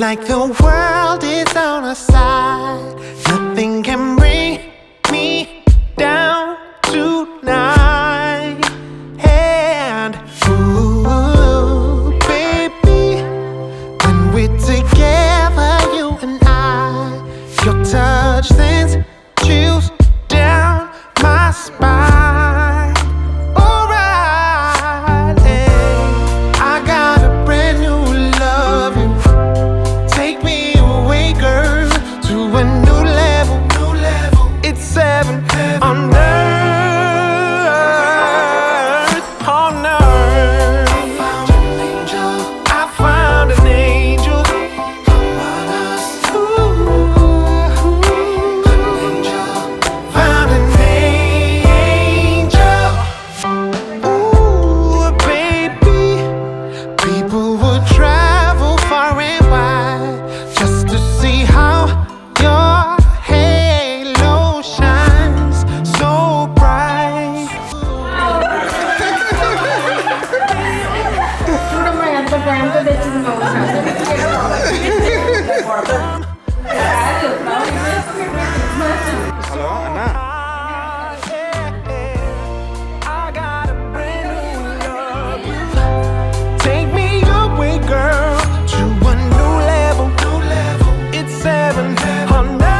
like the world is on our side. Nothing can bring me down tonight. And ooh, baby, when we're together, you and I, your touch sends chills down my spine. Alright, hey, I got a brand new love you. Take me away, girl, to a new level. It's heaven on earth, on earth. I found an angel. I found an angel. Found an angel. Ooh, baby, people would travel far and wide just to see how your halo shines so bright. Hello, Anna. I got a brand new love. Take me away, girl, to a new level. It's heaven on earth,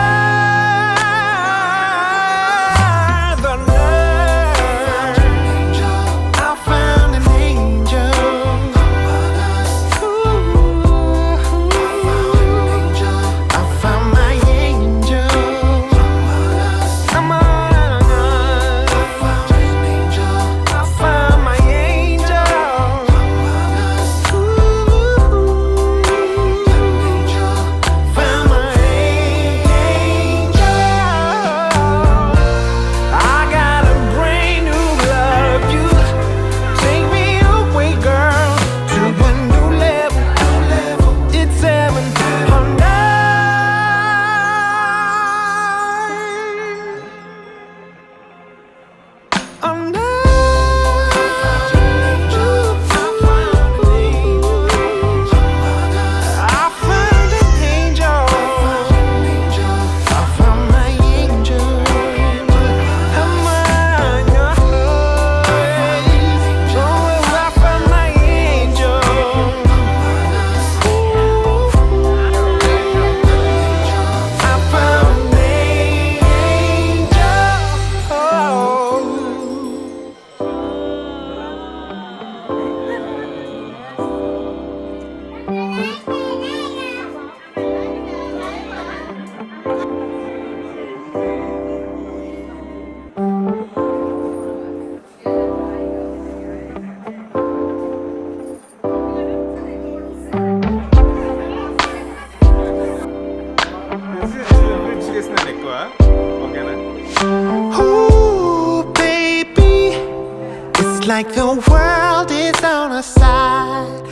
on earth. I found an angel. I found my angel. Come on. I found my angel. Found my angel. I got a brand new love you. Take me away, girl, to a new level. It's heaven on earth. On earth. I found an angel. I found my angel. Come on, I found my angel. I found an angel. Ooh, baby, it's like the world is on our side.